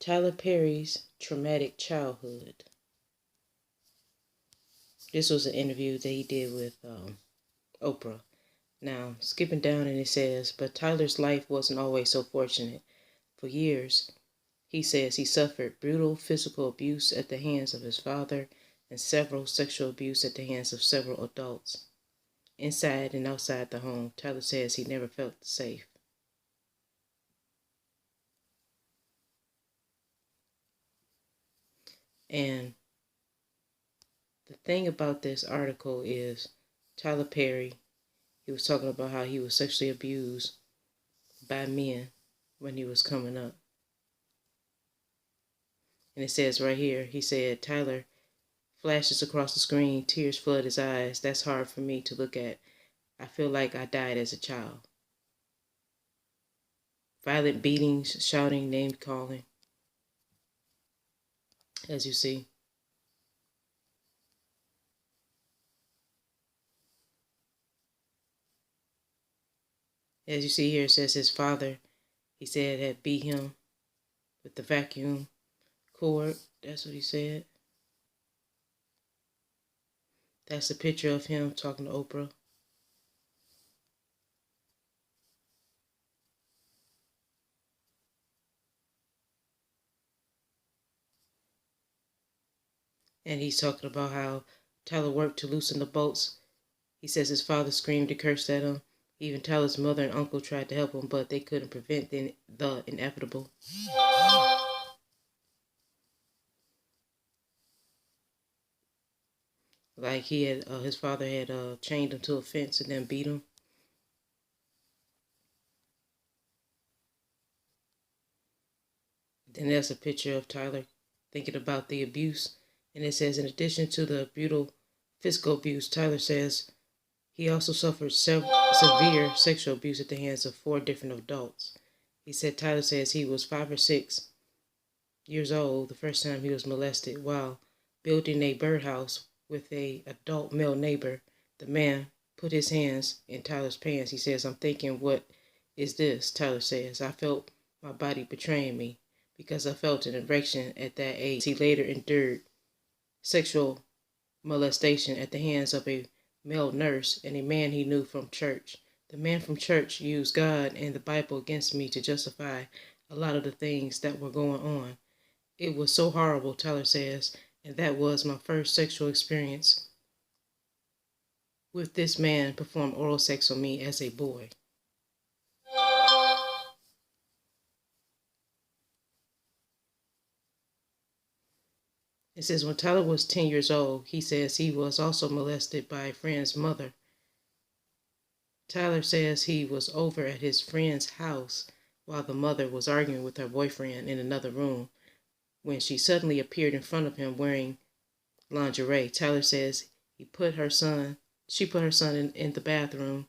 Tyler Perry's traumatic childhood. This was an interview that he did with Oprah. Now, skipping down, and it says, but Tyler's life wasn't always so fortunate. For years, he says he suffered brutal physical abuse at the hands of his father and several sexual abuse at the hands of several adults. Inside and outside the home, Tyler says he never felt safe. And the thing about this article is Tyler Perry, he was talking about how he was sexually abused by men when he was coming up. And it says right here, he said, Tyler flashes across the screen, tears flood his eyes. That's hard for me to look at. I feel like I died as a child. Violent beatings, shouting, name calling, as you see. As you see here, it says his father, he said, had beat him with the vacuum cord. That's what he said. That's a picture of him talking to Oprah. And he's talking about how Tyler worked to loosen the bolts. He says his father screamed and cursed at him. Even Tyler's mother and uncle tried to help him, but they couldn't prevent the inevitable. Like he had, his father had chained him to a fence and then beat him. Then there's a picture of Tyler thinking about the abuse. And it says, in addition to the brutal physical abuse, Tyler says he also suffered severe sexual abuse at the hands of 4 different adults. He said Tyler says he was 5 or 6 years old the first time he was molested while building a birdhouse with an adult male neighbor. The man put his hands in Tyler's pants. He says, I'm thinking, what is this? Tyler says, I felt my body betraying me because I felt an erection at that age. He later endured sexual molestation at the hands of a male nurse and a man he knew from church. The man from church used God and the Bible against me to justify a lot of the things that were going on. It was so horrible, Tyler says, and that was my first sexual experience with this man performed oral sex on me as a boy. It says when Tyler was 10 years old, he says he was also molested by a friend's mother. Tyler says he was over at his friend's house while the mother was arguing with her boyfriend in another room when she suddenly appeared in front of him wearing lingerie. Tyler says she put her son in the bathroom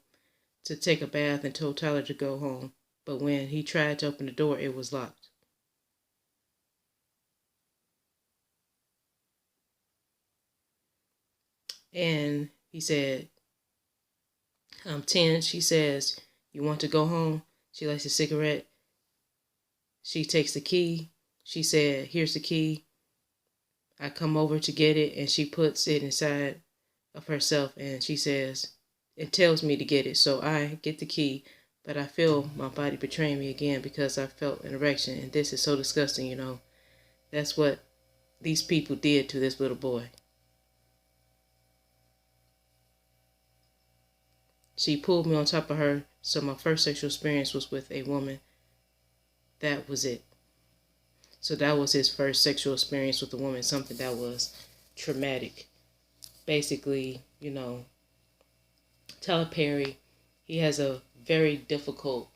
to take a bath and told Tyler to go home. But when he tried to open the door, it was locked. And he said, I'm 10. She says, you want to go home? She lights a cigarette. She takes the key. She said, here's the key. I come over to get it, and she puts it inside of herself, and she says, it tells me to get it. So I get the key, but I feel my body betraying me again because I felt an erection, and this is so disgusting, you know. That's what these people did to this little boy. She pulled me on top of her, so my first sexual experience was with a woman. That was it. So that was his first sexual experience with a woman, something that was traumatic. Basically, you know, Tyler Perry, he has a very difficult,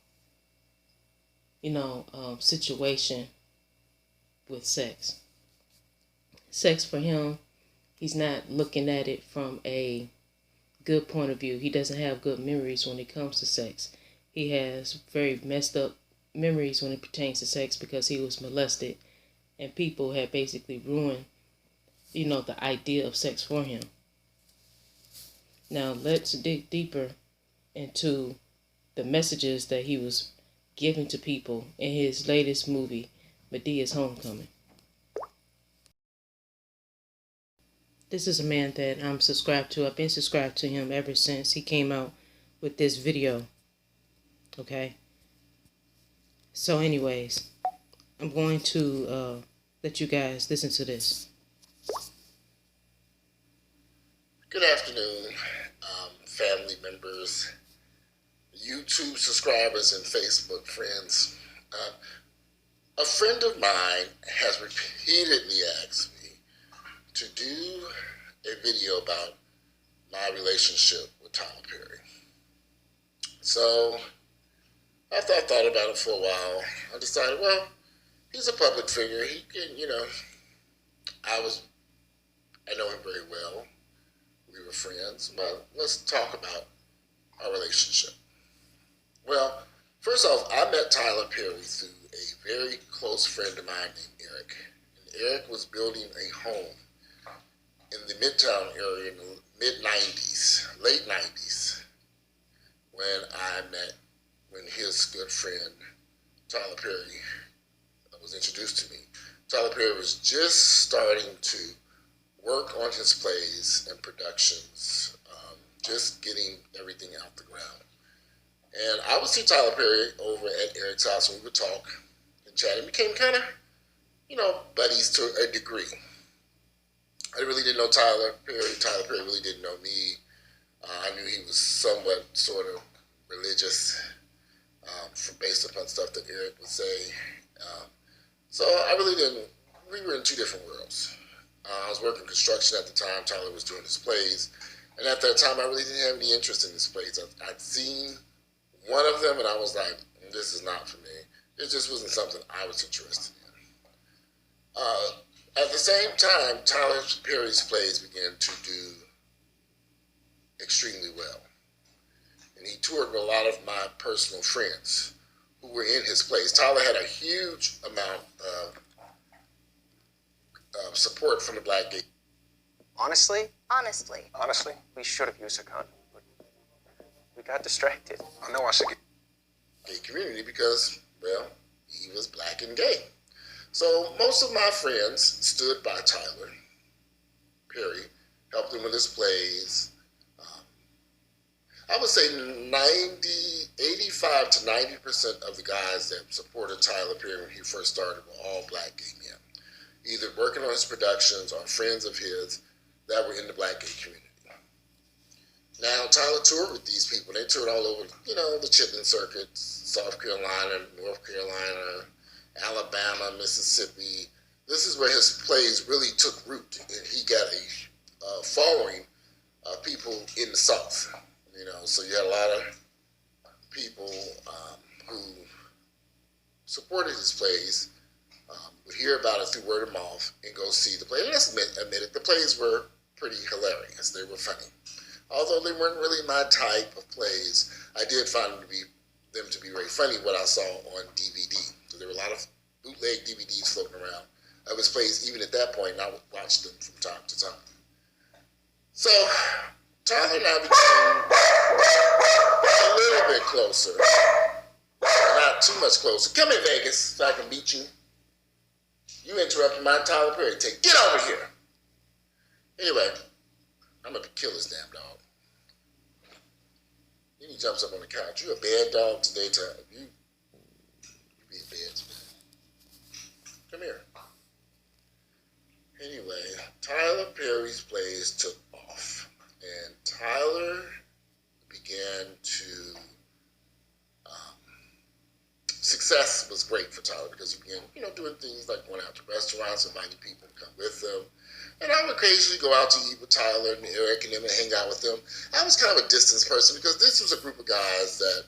situation with sex. Sex for him, he's not looking at it from a good point of view. He doesn't have good memories when it comes to sex. He has very messed up memories when it pertains to sex because he was molested and people had basically ruined, the idea of sex for him. Now let's dig deeper into the messages that he was giving to people in his latest movie, Medea's Homecoming. This is a man that I'm subscribed to. I've been subscribed to him ever since he came out with this video. Okay? So anyways, I'm going to let you guys listen to this. Good afternoon, family members, YouTube subscribers, and Facebook friends. A friend of mine has repeatedly asked me to do a video about my relationship with Tyler Perry. So after I thought about it for a while, I decided, well, he's a public figure. He can, I know him very well. We were friends, but let's talk about our relationship. Well, first off, I met Tyler Perry through a very close friend of mine named Eric. And Eric was building a home in the Midtown area in the mid-90s, late 90s, when his good friend Tyler Perry was introduced to me. Tyler Perry was just starting to work on his plays and productions, just getting everything out the ground. And I would see Tyler Perry over at Eric's house, and we would talk and chat, and became kind of, buddies to a degree. I really didn't know Tyler Perry. Tyler Perry really didn't know me. I knew he was somewhat sort of religious, based upon stuff that Eric would say. So I really didn't, we were in two different worlds. I was working construction at the time. Tyler was doing his plays. And at that time, I really didn't have any interest in his plays. I'd seen one of them, and I was like, this is not for me. It just wasn't something I was interested in. At the same time, Tyler Perry's plays began to do extremely well. And he toured with a lot of my personal friends who were in his plays. Tyler had a huge amount of support from the Black Gay. Honestly, we should have used a condom. We got distracted. I know I should get gay community because, well, he was black and gay. So most of my friends stood by Tyler Perry, helped him with his plays. I would say 85 to 90% of the guys that supported Tyler Perry when he first started were all black gay men, either working on his productions or friends of his that were in the black gay community. Now, Tyler toured with these people. They toured all over, the Chitlin Circuit, South Carolina, North Carolina, Alabama, Mississippi. This is where his plays really took root, and he got a following of people in the South. So you had a lot of people who supported his plays, would hear about it through word of mouth and go see the play. And let's admit it, the plays were pretty hilarious. They were funny. Although they weren't really my type of plays, I did find them to be very funny, what I saw on DVD. So there were a lot of bootleg DVDs floating around of his plays, even at that point, and I would watch them from time to time. So Tyler and I became a little bit closer. Not too much closer. Come in, Vegas, so I can beat you. You interrupted my Tyler Perry take. Get over here. Anyway, I'm going to kill this damn dog. Then he jumps up on the couch. You a bad dog today, Tyler. You be a bad today. Come here. Anyway, Tyler Perry's plays took off. And Tyler began to... success was great for Tyler because he began, doing things like going out to restaurants, inviting people to come with him. And I would occasionally go out to eat with Tyler and Eric and them and hang out with them. I was kind of a distance person because this was a group of guys that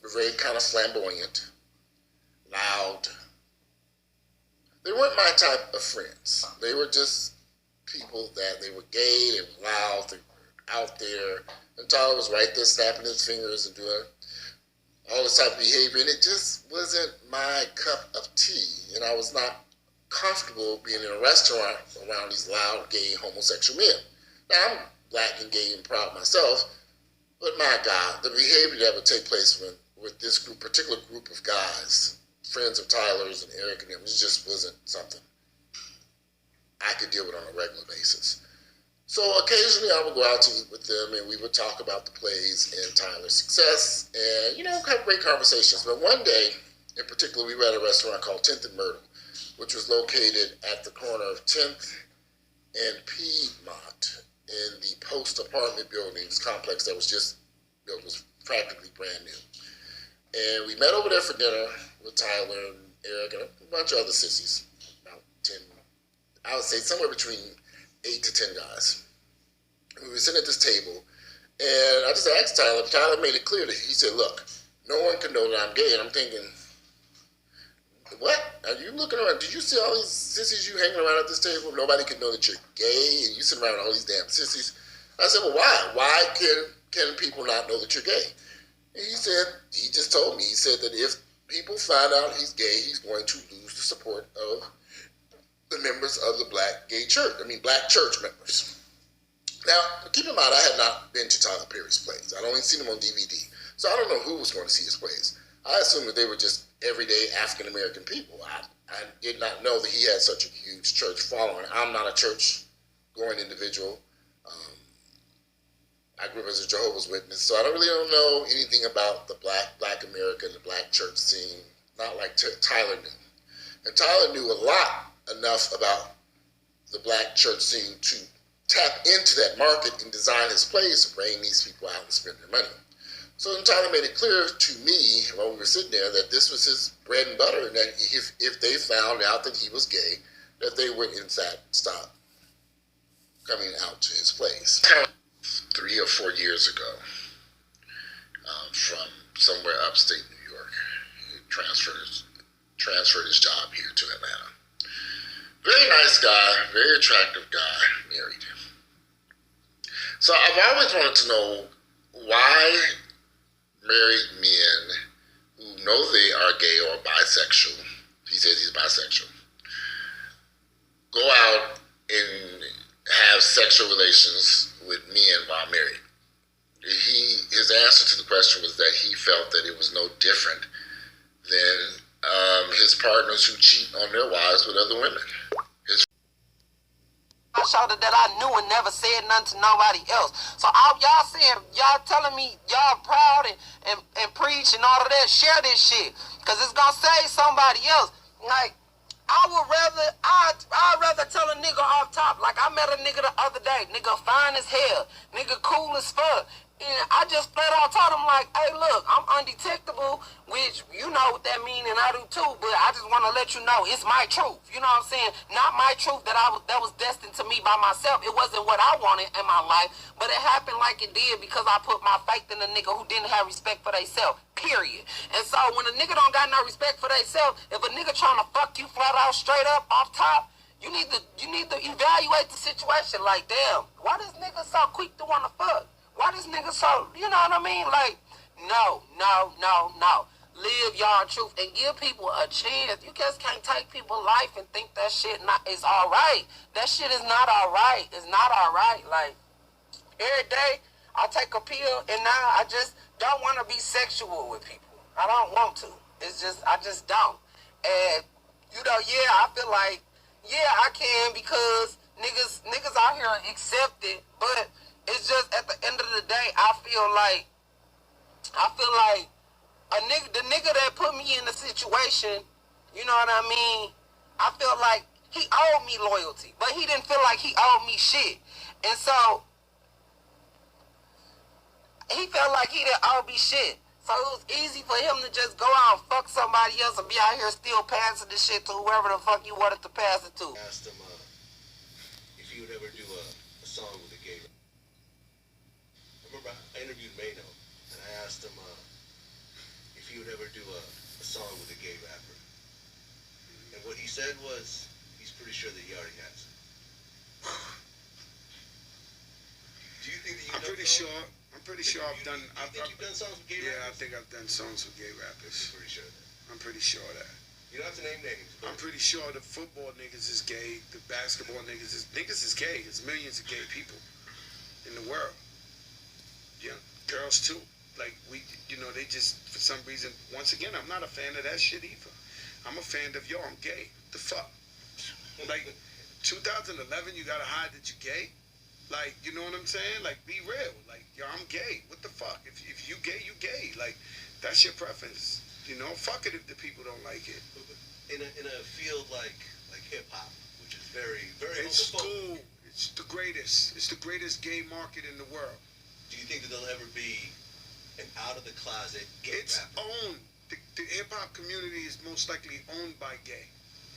were very kind of flamboyant, loud. They weren't my type of friends. They were just people that they were gay, they were loud, they were out there. And Tyler was right there snapping his fingers and doing all this type of behavior. And it just wasn't my cup of tea. And I was not comfortable being in a restaurant around these loud, gay, homosexual men. Now, I'm black and gay and proud myself, but my God, the behavior that would take place with this particular group of guys friends of Tyler's and Eric and them. It just wasn't something I could deal with on a regular basis. So occasionally I would go out to eat with them, and we would talk about the plays and Tyler's success, and have great conversations. But one day, in particular, we were at a restaurant called 10th and Myrtle, which was located at the corner of 10th and Piedmont in the Post apartment buildings complex that was just built, was practically brand new. And we met over there for dinner with Tyler and Eric and a bunch of other sissies, about 10, I would say somewhere between 8 to 10 guys. We were sitting at this table, and I just asked Tyler. Tyler made it clear that he said, "Look, no one can know that I'm gay." And I'm thinking, what? Are you looking around? Did you see all these sissies you hanging around at this table? Nobody can know that you're gay, and you sit around with all these damn sissies. I said, well, why? Why can people not know that you're gay? And he just told me, he said that if people find out he's gay, he's going to lose the support of the members of the black church members. Now, keep in mind, I had not been to Tyler Perry's plays. I'd only seen him on DVD. So I don't know who was going to see his plays. I assumed that they were just everyday African-American people. I did not know that he had such a huge church following. I'm not a church-going individual. I grew up as a Jehovah's Witness, so I don't know anything about the black America, the black church scene, not like Tyler knew. And Tyler knew enough about the black church scene to tap into that market and design his plays to bring these people out and spend their money. So then Tyler made it clear to me while we were sitting there that this was his bread and butter, and that if they found out that he was gay, that they would in fact stop coming out to his plays. 3 or 4 years ago, from somewhere upstate New York, he transferred his job here to Atlanta. Very nice guy, very attractive guy, married. So I've always wanted to know why married men who know they are gay or bisexual, he says he's bisexual, go out and have sexual relations with men while married. His answer to the question was that he felt that it was no different than his partners who cheat on their wives with other women. I shouted that I knew and never said nothing to nobody else. So all y'all saying, y'all telling me y'all proud and preach and all of that, share this shit. Cause it's gonna save somebody else. Like, I'd rather tell a nigga off top. Like, I met a nigga the other day. Nigga fine as hell. Nigga cool as fuck. And I just flat out told him, like, hey, look, I'm undetectable, which you know what that mean, and I do too, but I just want to let you know it's my truth. You know what I'm saying? Not my truth that was destined to me by myself. It wasn't what I wanted in my life, but it happened like it did because I put my faith in a nigga who didn't have respect for theyself, period. And so when a nigga don't got no respect for theyself, if a nigga trying to fuck you flat out, straight up, off top, you need to evaluate the situation. Like, damn, why this nigga so quick to want to fuck? Why this nigga so, you know what I mean? Like, no. Live your truth and give people a chance. You just can't take people's life and think that shit is all right. That shit is not all right. It's not all right. Like, every day I take a pill and now I just don't want to be sexual with people. I don't want to. I just don't. And, I feel like, I can because niggas out here accept it, but it's just at the end of the day, I feel like the nigga that put me in the situation, you know what I mean? I feel like he owed me loyalty, but he didn't feel like he owed me shit. And so he felt like he didn't owe me shit. So it was easy for him to just go out and fuck somebody else and be out here still passing this shit to whoever the fuck you wanted to pass it to. I asked him if he would ever do a song with a gay rapper. I remember I interviewed Mano, and I asked him if he would ever do a song with a gay rapper. And what he said was, he's pretty sure that he already has. Do you think that you've I'm pretty sure I've done. You think you've done songs with gay rappers? Yeah, I think I've done songs with gay rappers. You're pretty sure of that? I'm pretty sure of that. You don't have to name names. I'm pretty sure the football niggas is gay. The basketball niggas is gay. There's millions of gay people in the world. Yeah, girls too. Like they just for some reason. Once again, I'm not a fan of that shit either. I'm a fan of, yo, I'm gay. The fuck? Like, 2011, you gotta hide that you're gay? Like, you know what I'm saying? Like, be real. Like, yo, I'm gay. What the fuck? If you gay, you gay. Like, that's your preference. You know, fuck it if the people don't like it. In a field like hip hop, which is very It's homophobic. cool. It's the greatest. It's the greatest gay market in the world. Do you think that there'll ever be an out of the closet gay It's rapper? owned. The hip hop community is most likely owned by gay.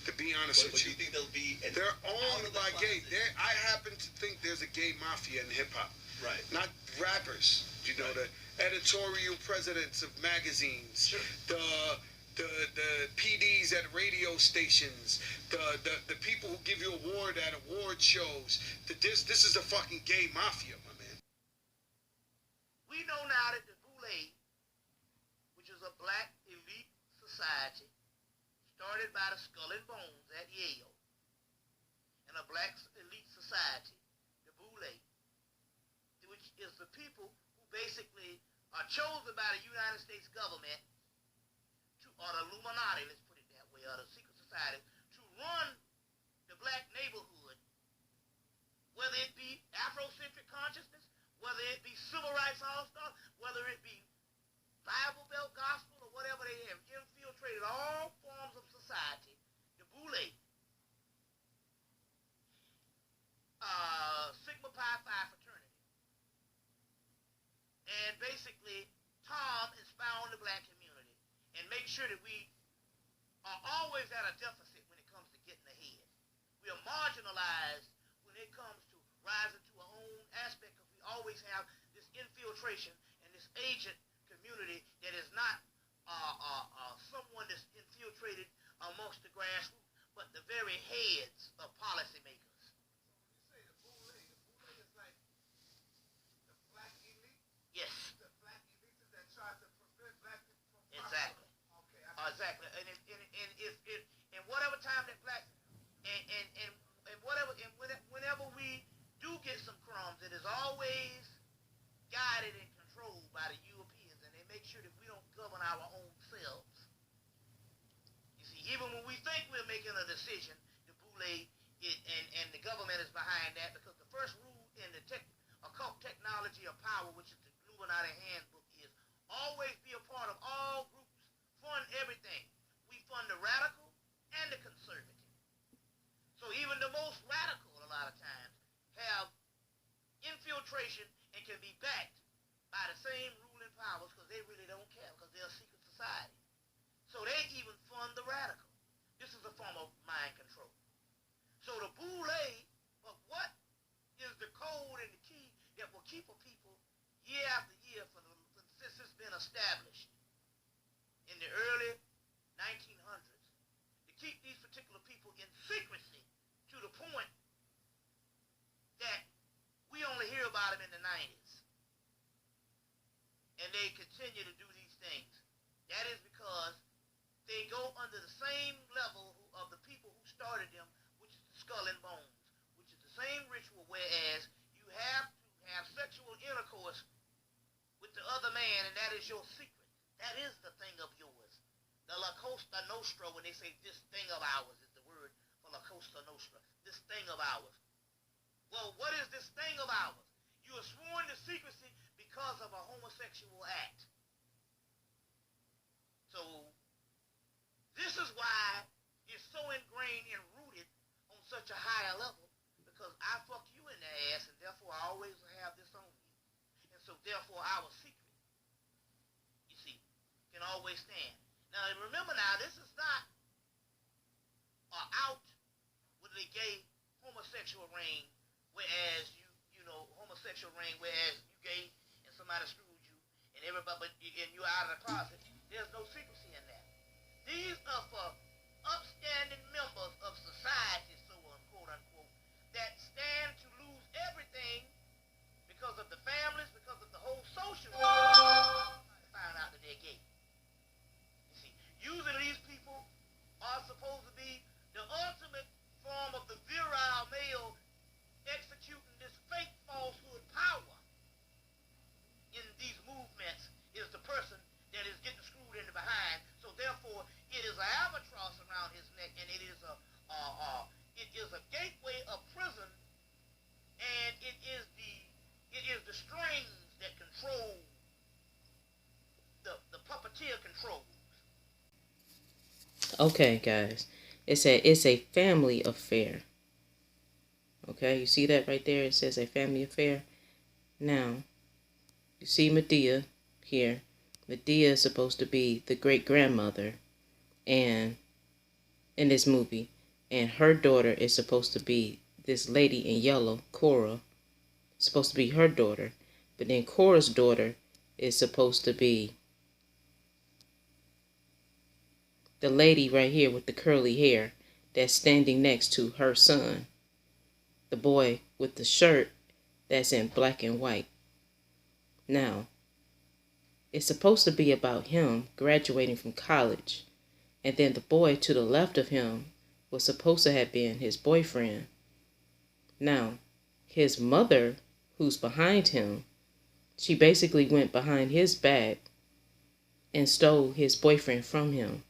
To be honest But with do you, you think there'll be an they're out owned of the by gay. closet? I happen to think there's a gay mafia in hip hop. Right. Not rappers. You know, Right. the editorial presidents of magazines, Sure. the PDs at radio stations, the people who give you award at award shows. This is a fucking gay mafia, my man. We know now that the Boule, which is a black elite society started by the Skull and Bones at Yale, and a black elite society, the Boule, which is the people who basically are chosen by the United States government or the Illuminati, let's put it that way, or the secret society, to run the black neighborhood, whether it be Afrocentric consciousness, whether it be civil rights all-stars, whether it be Bible Belt gospel, or whatever they have infiltrated all forms of society, the Boule, Sigma Pi Phi fraternity. And basically, Tom expound the black community and make sure that we are always at a deficit when it comes to getting ahead. We are marginalized when it comes to rising to our own aspect, because we always have this infiltration and this agent community that is not someone that's infiltrated amongst the grassroots, but the very heads of policymakers. So when you say the Boule is like the black elite? Yes. The black elite that tries to prevent black people from exactly. Okay. Exactly. And whatever time that black and whenever we do get some crumbs, it is always guided and controlled by the Europeans, and they make sure that we don't govern our own selves. You see, even when we think we're making a decision, the Boule and the government is behind that, because the first rule in the occult technology of power, which is the Illuminati handbook, is always be a part of all groups, fund everything. We fund the radical and the conservative. So even the most radical, a lot of times, have infiltration and can be backed by the same ruling powers, because they really don't care, because they're a secret society. So they even fund the radical. This is a form of mind control. So the Boule, but what is the code and the key that will keep a people year after year since it's been established in the early 1900s, to keep these particular people in secrecy to the point that we only hear about them in the 90s. And they continue to do these things. That is because they go under the same level of the people who started them, which is the Skull and Bones, which is the same ritual, whereas you have to have sexual intercourse with the other man, and that is your secret. That is the thing of yours. The La Costa Nostra, when they say this thing of ours, is the word for La Costa Nostra, this thing of ours. Well, what is this thing of ours? You are sworn to secrecy because of a homosexual act. So, this is why it's so ingrained and rooted on such a higher level, because I fuck you in the ass, and therefore I always have this on you. And so, therefore, our secret, you see, can always stand. Now, remember now, this is not out with a gay homosexual ring, whereas homosexual ring, whereas you gay and somebody screwed you and everybody, and you're out of the closet. There's no secrecy in that. These are for upstanding members of society, so on, quote unquote, that stand to lose everything because of the families, because of the whole social find out that they're gay. You see, usually these people are supposed to be the ultimate form of the virile male executing this fake falsehood power in these movements, is the person that is getting screwed in the behind. So therefore, it is an albatross Okay, guys. It said it's a family affair. Okay, you see that right there? It says a family affair. Now, you see Medea here. Medea is supposed to be the great grandmother and in this movie. And her daughter is supposed to be this lady in yellow, Cora. Supposed to be her daughter. But then Cora's daughter is supposed to be the lady right here with the curly hair that's standing next to her son. The boy with the shirt that's in black and white. Now, it's supposed to be about him graduating from college. And then the boy to the left of him was supposed to have been his boyfriend. Now, his mother, who's behind him, she basically went behind his back and stole his boyfriend from him.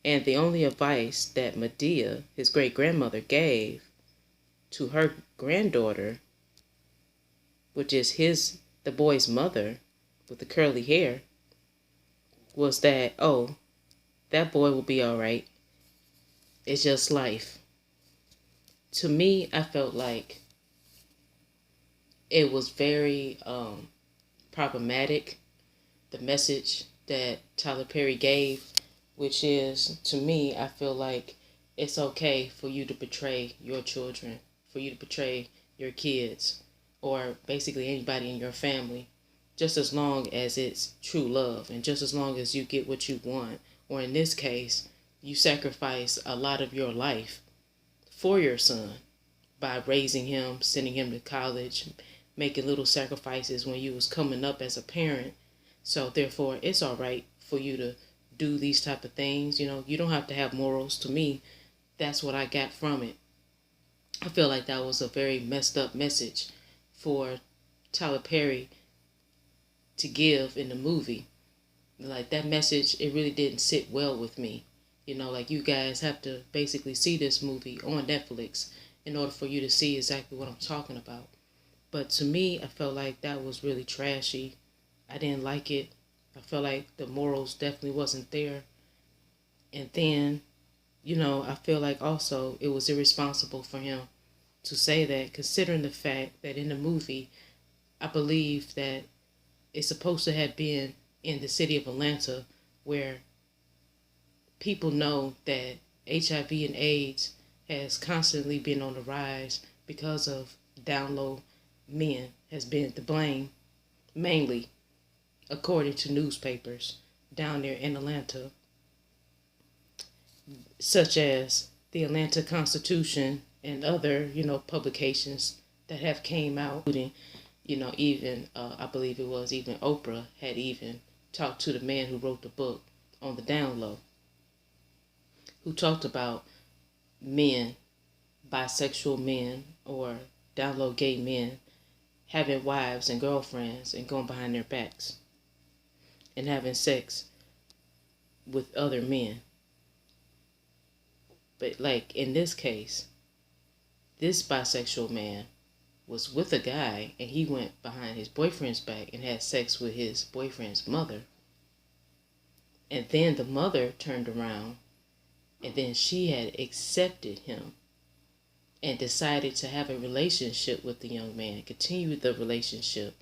And the only advice that Medea, his great-grandmother, gave to her granddaughter, which is the boy's mother with the curly hair, was that, oh, that boy will be all right. It's just life. To me, I felt like it was very problematic, the message that Tyler Perry gave, which is, to me, I feel like it's okay for you to betray your children, for you to betray your kids, or basically anybody in your family, just as long as it's true love and just as long as you get what you want, or in this case, you sacrifice a lot of your life for your son by raising him, sending him to college, making little sacrifices when you was coming up as a parent. So therefore, it's all right for you to do these type of things. You know, you don't have to have morals. To me, that's what I got from it. I feel like that was a very messed up message for Tyler Perry to give in the movie. Like, that message, it really didn't sit well with me. You know, like, you guys have to basically see this movie on Netflix in order for you to see exactly what I'm talking about. But to me, I felt like that was really trashy. I didn't like it. I felt like the morals definitely wasn't there. And then, you know, I feel like also it was irresponsible for him to say that, considering the fact that in the movie, I believe that it's supposed to have been in the city of Atlanta, where people know that HIV and AIDS has constantly been on the rise because of down low men has been to blame, mainly according to newspapers down there in Atlanta, such as the Atlanta Constitution and other, you know, publications that have came out, including, you know, even I believe it was even Oprah had even talked to the man who wrote the book on the down low, who talked about men, bisexual men or download gay men having wives and girlfriends and going behind their backs and having sex with other men. But like in this case, this bisexual man was with a guy and he went behind his boyfriend's back and had sex with his boyfriend's mother. And then the mother turned around and then she had accepted him and decided to have a relationship with the young man, continue the relationship.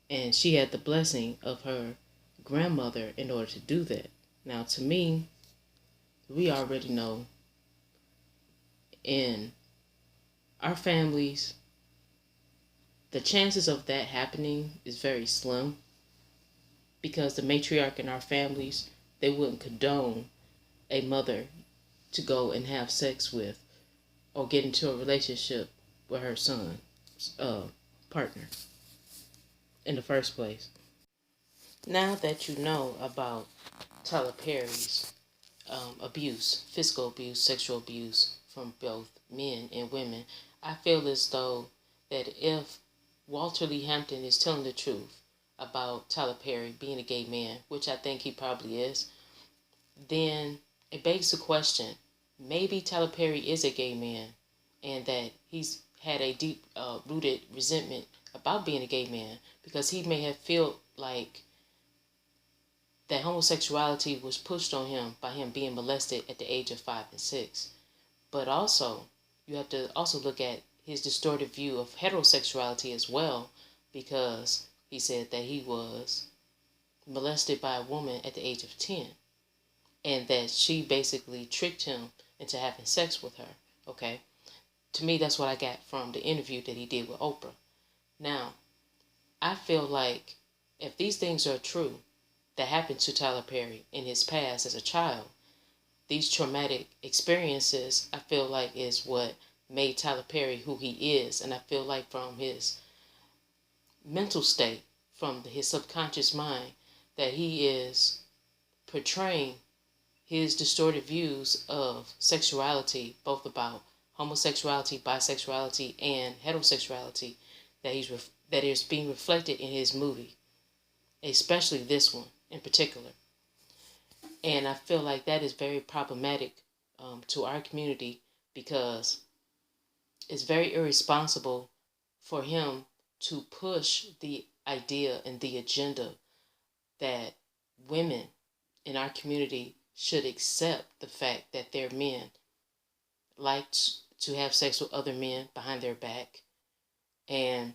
And she had the blessing of her grandmother in order to do that. Now, to me, we already know in our families, the chances of that happening is very slim, because the matriarch in our families, they wouldn't condone a mother to go and have sex with or get into a relationship with her son's partner in the first place. Now that you know about Tyler Perry's abuse, physical abuse, sexual abuse from both men and women, I feel as though that if Walter Lee Hampton is telling the truth about Tyler Perry being a gay man, which I think he probably is, then it begs the question, maybe Tyler Perry is a gay man and that he's had a deep rooted resentment about being a gay man, because he may have felt like that homosexuality was pushed on him by him being molested at the age of 5 and 6. But also, you have to also look at his distorted view of heterosexuality as well, because he said that he was molested by a woman at the age of 10, and that she basically tricked him into having sex with her. Okay, to me, that's what I got from the interview that he did with Oprah. Now, I feel like if these things are true that happened to Tyler Perry in his past as a child, these traumatic experiences, I feel like, is what made Tyler Perry who he is. And I feel like from his mental state, from his subconscious mind, that he is portraying his distorted views of sexuality, both about homosexuality, bisexuality, and heterosexuality, that is being reflected in his movie, especially this one in particular. And I feel like that is very problematic to our community, because it's very irresponsible for him to push the idea and the agenda that women in our community should accept the fact that their men like to have sex with other men behind their back, and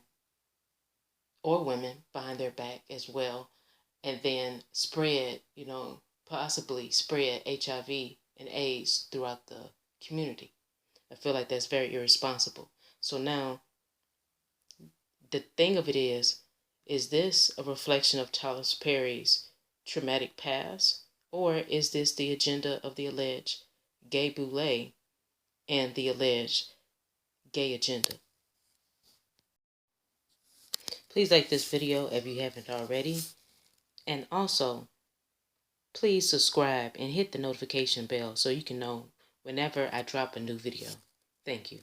or women behind their back as well, and then spread, possibly spread HIV and AIDS throughout the community. I feel like that's very irresponsible. So now, the thing of it is this a reflection of Tyler Perry's traumatic past, or is this the agenda of the alleged gay boule and the alleged gay agenda? Please like this video if you haven't already, and also please subscribe and hit the notification bell so you can know whenever I drop a new video. Thank you.